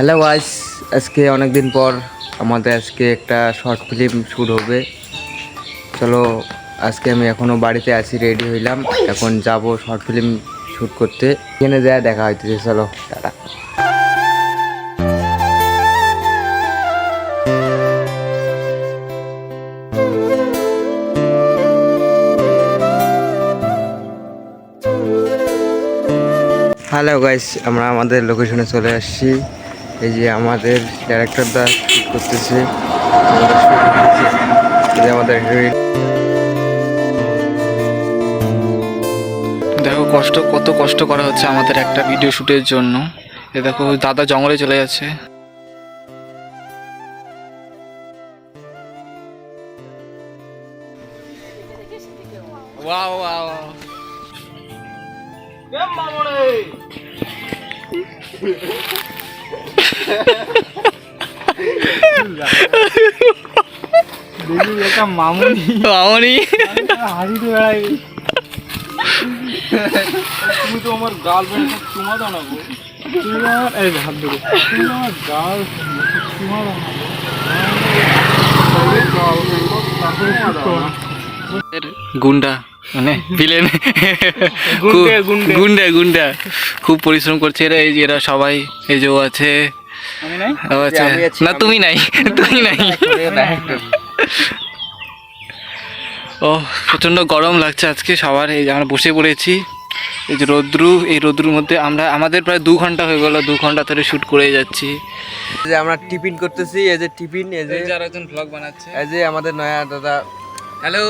Hello guys, আজকে অনেক দিন পর আমাদের আজকে একটা শর্ট ফিল্ম শ্যুট হবে। চলো, আজকে আমি এখনও বাড়িতে আছি, রেডি হইলাম, এখন যাব শর্ট ফিল্ম শ্যুট করতে। এখানে যা দেখা হইতেছে, চলো টাটা। হ্যালো গাইস, আমরা আমাদের লোকেশনে চলে আসছি। এই যে আমাদের ডাইরেক্টরদা শ্যুট করতেছে, এই যে আমাদের হিরোইন। দেখো কত কষ্ট করা হচ্ছে আমাদের একটা ভিডিও শুটের জন্য। এ দেখো দাদা জঙ্গলে চলে যাচ্ছে। ওয়াও ওয়াও মামুনি মামুনি হাসি তো বেড়াই। তুমি তো আমার গার্লফ্রেন্ড চুমা দাও না গো। তুমি আমার এই হাত ধরে তুমি আমার গার্লফ্রেন্ড চুমা দাও না গুন্ডা মানে ভিলেন গুন্ডা গুন্ডা খুব পরিশ্রম করছে এরা। এই যে এরা সবাই, এই যে ও আছে, না তুমি নাই, তুমি নাই। ও প্রচণ্ড গরম লাগছে আজকে সবার। এই যে আমরা বসে পড়েছি, এই যে রৌদ্রু, এই রৌদ্রুর মধ্যে আমাদের প্রায় 2 ঘন্টা হয়ে গেল, 2 ঘন্টা ধরে শ্যুট করে যাচ্ছি। এই যে আমরা টিফিন করতেছি, এই যে টিফিন, এই যে আর একজন ব্লগ বানাচ্ছে, এই যে আমাদের নয়া দাদা। হ্যালো,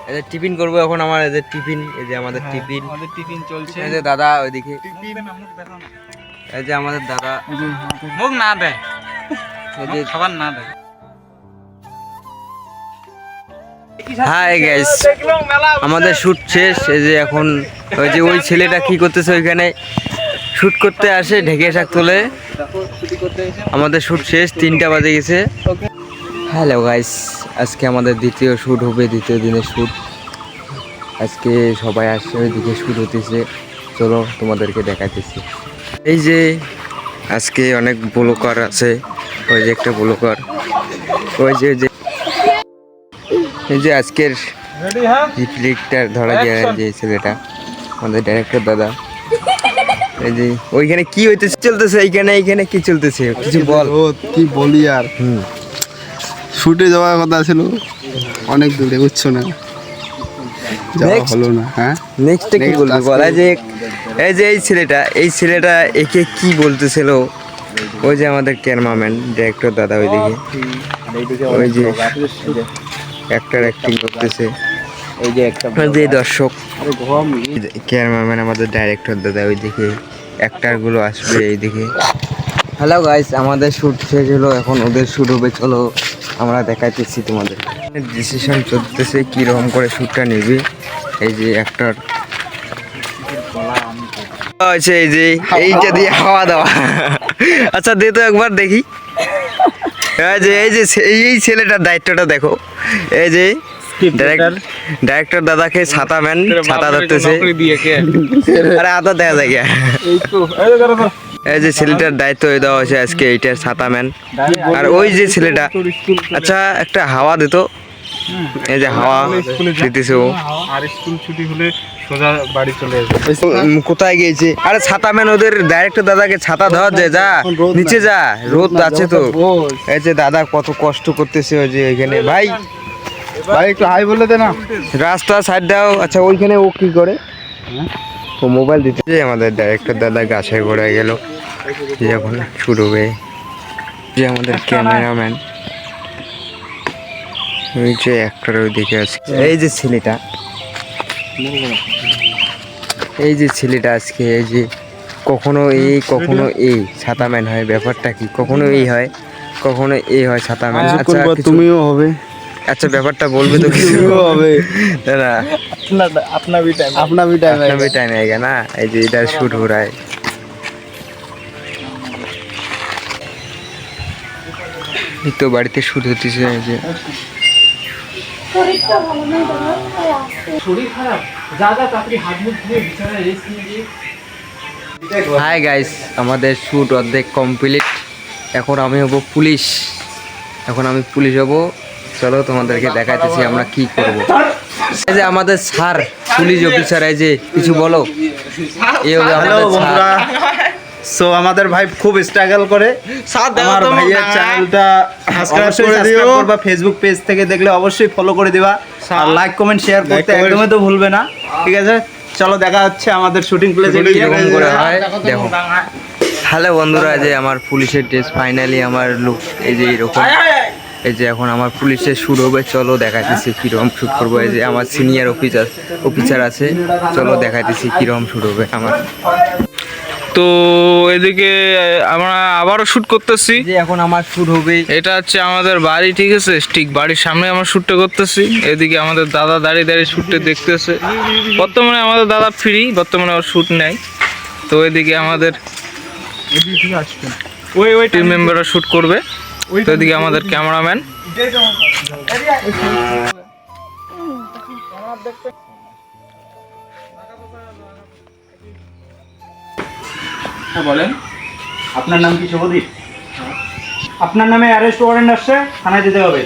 এই যে টিফিন করবো এখন, আমার এই যে টিফিন, এই যে আমাদের টিফিন, আমাদের টিফিন চলছে। এই যে দাদা ওইদিকে, এই যে আমাদের দাদা মুখ না দেয়, এই যে খাবার না দেয়। হাই গাইস, আমাদের শুট শেষ। এই যে এখন ওই যে ওই ছেলেটা কি করতেছে ওইখানে, শুট করতে আসে ঢেকে শাক তোলে। আমাদের শুট শেষ, 3টা বাজে গেছে। হ্যালো গাইস, আজকে আমাদের দ্বিতীয় শ্যুট হবে, দ্বিতীয় দিনের শ্যুট। আজকে সবাই আসছে, ওইদিকে শ্যুট হতেছে, চলো তোমাদেরকে দেখাতেছি। এই যে আজকে অনেক ব্লগার আছে, ওই যে একটা ব্লগার, ওই যে এই যে আজকের রিফ্লেক্টার ধরা যায় যে ছেলেটা, আমাদের ডাইরেক্টর দাদা। এই যে ওইখানে কি হইতেছে চলতেছে, এইখানে কি চলতেছে কিছু বল। কি বলি আর, শুটে যাওয়ার কথা ছিল অনেক দূরে, বুঝছো না, যাওয়া হলো না। হ্যাঁ, নেক্সট কি বলবি বল। এই যে এই ছেলেটা একে কি বলতেছিল, ওই যে আমাদের ক্যামেরাম্যান ডাইরেক্টর দাদা, ওইদিকে ওই যে অ্যাক্টর অ্যাক্টিং করতেছে, এই যে একটা দর্শক ক্যামেরাম্যান আমাদের ডাইরেক্টর দাদা, ওইদিকে অ্যাক্টরগুলো আসবে এইদিকে। হ্যালো গাইস, আমাদের শ্যুট শেষ হলো, এখন ওদের শ্যুট হবে, চলো আমরা দেখাইতেছি তোমাদের। ডিসিশন চলতেছে কীরকম করে শ্যুটটা নেবে। এই যে অ্যাক্টর আছে, এই যে এইটা দিয়ে হাওয়া দেওয়া। আচ্ছা দে তো একবার দেখি। এই ছেলেটার দায়িত্বটা দেখো। এই যে ডাইরেক্টর দাদাকে ছাতা ম্যান, ছাতা ধরতেছে, আরে আদা দেখা যায়। এই যে ছেলেটার দায়িত্ব দেওয়া হয়েছে আজকে, এইটার ছাতা ম্যান। আর ওই যে ছেলেটা, আচ্ছা একটা হাওয়া দিত, এই যে হাওয়া দিতেছে ও। আর স্কুল ছুটি হলে সোজা বাড়ি চলে আসবে। কোথায় গিয়েছে? আরে ছাতা ম্যান, ওদের ডাইরেক্টর দাদাকে ছাতা ধর, যে যা নিচে যা, রোদ আছে তো। এই যে দাদা কত কষ্ট করতেছে, ওই যে ওইখানে। ভাই একটু হাই বলে দে না, রাস্তা সাইড দাও। আচ্ছা ওইখানে ও কি করে, ও মোবাইল দিতে। আমাদের ডাইরেক্টর দাদা গাছের গোড়ায় গেল, যখন শুরু হবে। যে আমাদের ক্যামেরাম্যান, ওই যে অ্যাক্টর ওইদিকে আছে। এই যে ছেলেটা, আজকে এই যে কখনো এই ছাতা ম্যান হয়, ব্যাপারটা কি? কখনো এই হয়, কখনো এই হয় ছাতা ম্যান। আচ্ছা তুমিও হবে। আচ্ছা ব্যাপারটা বলবে তো কিছু হবে না, अपना भी टाइम आएगा ना। এই যে এটা শুট हो रहा है, এই তো বাড়িতে শুট হতেছে। এই যে হাই গাইস, আমাদের শুট অর্ধেক কমপ্লিট। এখন আমি হব পুলিশ, এখন আমি পুলিশ হব। চলো তোমাদেরকে দেখাইতেছি আমরা কি করব। এই যে আমাদের স্যার পুলিশ অফিসার, এই যে কিছু বলো। এই হবে হ্যালো আমাদের বন্ধুরা, সো আমাদের ভাই খুব স্ট্রাগল করে। আমার ভাইয়ের চ্যানেলটা সাবস্ক্রাইব করে দিও, বা ফেসবুক পেজ থেকে দেখলে অবশ্যই ফলো করে দিবা, আর লাইক কমেন্ট শেয়ার করতে একদমই তো ভুলবে না, ঠিক আছে? চলো দেখা হচ্ছে আমাদের শুটিং প্লেসে কিরকম করে হয় দেখো। হ্যালো বন্ধুরা, এই যে আমার পুলিশের ড্রেস ফাইনালি আমার লুক এই যে এরকম। এই যে এখন আমার পুলিশের শুট হবে, চলো দেখাইতেছি কিরকম শুট করবো। এই যে আমার সিনিয়র অফিসার আছে, চলো দেখাইতেছি কিরকম শুট হবে আমার। তো এদিকে আমরা আবারও শুট করতেছি। যে এখন আমার শুট হবে, এটা হচ্ছে আমাদের বাড়ি, ঠিক আছে? ঠিক বাড়ির সামনে আমরা শ্যুটটা করতেছি। এদিকে আমাদের দাদা দাঁড়িয়ে দাঁড়িয়ে শ্যুটটা দেখতেছে। বর্তমানে আমাদের দাদা ফ্রি, বর্তমানে ওর শ্যুট নেই। তো এদিকে আমাদের ওই টিম মেম্বাররা শ্যুট করবে। তো এদিকে আমাদের ক্যামেরাম্যান। বলেন, আপনার নাম কি? শুভদীপ। আপনার নামে অ্যারেস্ট ওয়ারেন্ট আসছে, থানায় যেতে হবে।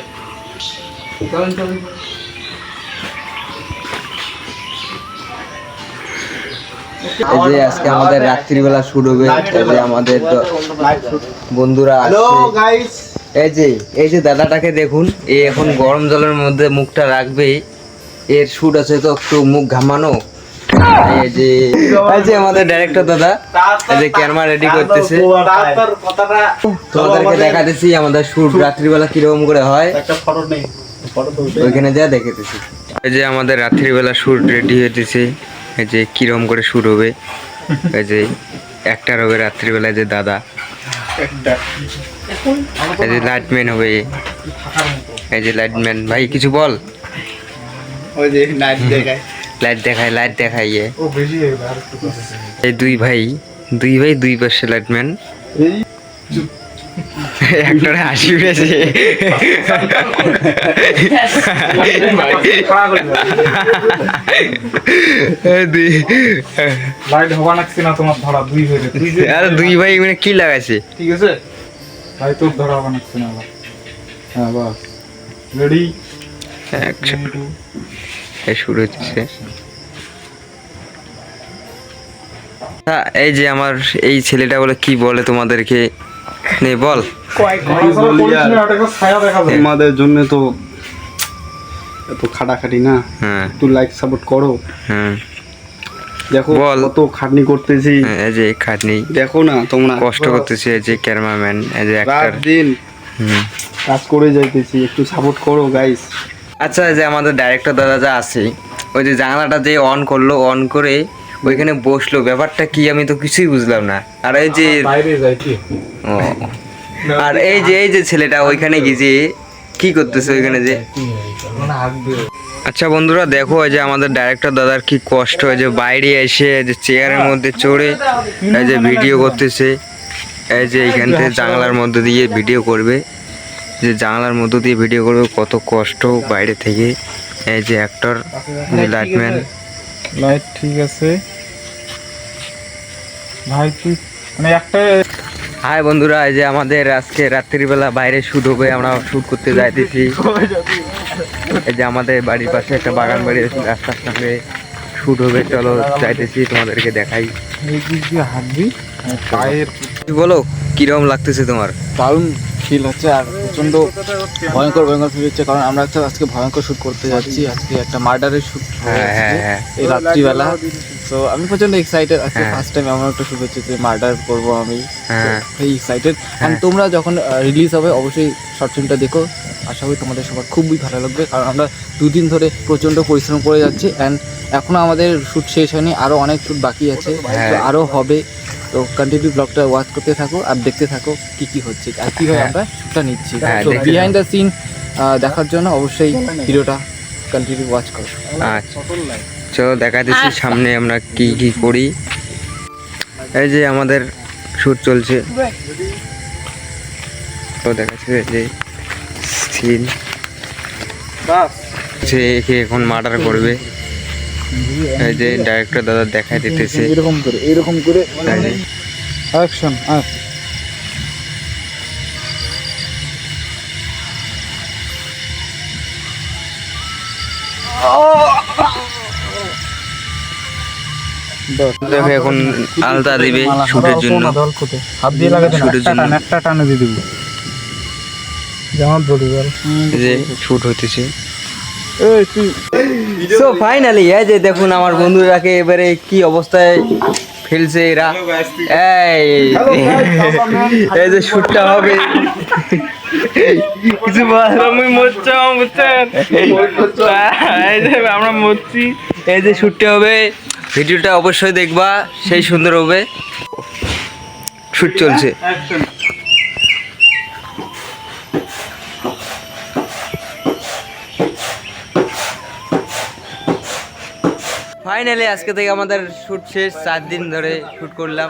এই যে আজকে আমাদের রাত্রিবেলা শুট হবে। এই যে আমাদের বন্ধুরা হ্যালো আছে, গাইস, এই যে দাদাটাকে দেখুন, এই এখন গরম জলের মধ্যে মুখটা রাখবে। এর শুট আছে তো একটু মুখ ঘামানো। এই যে আমাদের ডাইরেক্টর দাদা, এই যে ক্যামেরা রেডি করতেছে। তোমাদেরকে দেখাতেছি আমাদের শুট রাত্রিবেলা কিরকম করে হয়, একটা ফটো নেই, ফটো তো ওইখানে যা দেখাতেছি। এই যে আমাদের রাত্রিবেলা শুট রেডি হইতেছে। এই যে কিরকম করে শুট হবে। এই যে একটা হবে রাত্রিবেলা, যে দাদা। এই যে লাইটম্যান হবে, এই যে লাইটম্যান ভাই কিছু বল। ওই যে নাইট দেখায়, লাইট দেখায় এই দুই ভাই দুই পাশে লাইটম্যান। একটা হাসি পেয়েছে। লাইট হবা নাকছি না তোমার ধরা দুই হইলে আরে দুই ভাই মানে কি লাগাইছে, ঠিক আছে ভাই তোর ধরা হবা নাকছি না আবার। হ্যাঁ বাস রেডি অ্যাকশন শুরু হচ্ছে। এই যে আমার এই ছেলেটা বলে কি বলে তোমাদেরকে নে বল। ছায়া দেখা যায় আমাদের জন্য তো এত খাটাখাটি না, হ্যাঁ একটু লাইক সাপোর্ট করো। হ্যাঁ দেখো বল। কত খাটনি করতেছি, এই যে খাটনি দেখো না তোমরা, কষ্ট করতেছে। এই যে ক্যামেরাম্যান, এই যে রাত অ্যাক্টর। দিন কাজ করে যাইতেছি, একটু সাপোর্ট করো গাইস। আচ্ছা, এই যে আমাদের ডাইরেক্টর দাদা যা আছে, ওই যে জানালাটা যে অন করলো, অন করে ওইখানে বসলো, ব্যাপারটা কি আমি তো কিছুই বুঝলাম না। আর এই যে বাইরে যাই কি ও, আর এই যে ছেলেটা ওইখানে গিয়ে কি করতেছে ওইখানে যে। আচ্ছা বন্ধুরা দেখো, এই যে আমাদের ডাইরেক্টর দাদার কি কষ্ট, হয় যে বাইরে এসে যে চেয়ারের মধ্যে চড়ে এই যে ভিডিও করতেছে। এই যে এইখান থেকে জানলার মধ্যে দিয়ে ভিডিও করবে, যে জানলার মধ্যে দিয়ে ভিডিও করবে, কত কষ্ট বাইরে থেকে। এই যে অ্যাক্টর, লাইটম্যান। লাইট ঠিক আছে ভাই, তুই মানে একটা হাই বন্ধুরা, এই যে আমাদের আজকে রাত্রিবেলা বাইরে শুট হবে, আমরা শুট করতে যাইতেছি। এই যে আমাদের বাড়ির পাশে একটা বাগান বাড়ি আছে, রাস্তার সামনে শুট হবে, চলো যাইতেছি, তোমাদেরকে দেখাই। এই দিক দিয়ে হাঁটবি পায়ের বলো কিরকম লাগতেছে তোমার? দারুণ ফিল হচ্ছে, আর প্রচণ্ড ভয়ঙ্কর ফিল হচ্ছে, কারণ আমরা একটা আজকে ভয়ঙ্কর শ্যুট করতে যাচ্ছি। আজকে একটা মার্ডারের শ্যুট হ্যাঁ। এই রাত্রিবেলা। তো আমি প্রচণ্ড এক্সাইটেড, আজকে হ্যাঁ। ফার্স্ট টাইম এমন একটা শ্যুট হচ্ছে যে মার্ডার করবো আমি। হ্যাঁ। এই এক্সাইটেড। অ্যান্ড তোমরা যখন রিলিজ হবে অবশ্যই শর্ট ফিল্মটা দেখো, আশা করি তোমাদের সবার খুবই ভালো লাগবে, কারণ আমরা দুদিন ধরে প্রচণ্ড পরিশ্রম করে যাচ্ছি। অ্যান্ড এখনও আমাদের শ্যুট শেষ হয়নি, আরও অনেক শ্যুট বাকি আছে, তো আরও হবে। তো কন্টিনিউ ব্লগটা ওয়াচ করতে থাকো আর দেখতে থাকো কি হচ্ছে আর কীভাবে আমরা শ্যুটটা নিচ্ছি। হ্যাঁ, তো দেখতে বিহাইন্ড দ্য সিন দেখার জন্য অবশ্যই ভিডিওটা কন্টিনিউ ওয়াচ করো। আচ্ছা চলো দেখা দিচ্ছি সামনে আমরা কি কি করি। এই যে আমাদের শুট চলছে, তো দেখাচ্ছে যে সিন সে একে এখন মার্ডার করবে। এই যে ডাইরেক্টর দাদা দেখাই দিতেছে, এরকম করে এই যে অ্যাকশন। দেখো এখন আলতা দিবে শুটের জন্য। হাত দিয়ে লাগাতে না, শুটের জন্য একটা টানে দিয়ে দিবি যেমন বলি বল। এই যে শুট হইতেছে। সো ফাইনালি এই যে দেখুন আমার বন্ধুরাকে এবারে কি অবস্থায় ফেলছে এরা। এই যে শুটটা হবে, কিছু আমি মরছাম বুঝছেন, এই যে আমরা মরছি। এই যে শুটটা হবে, ভিডিওটা অবশ্যই দেখবা, সেই সুন্দর হবে। শুট চলছে। ফাইনালি আজকে থেকে আমাদের শুট শেষ, 4 দিন ধরে শুট করলাম।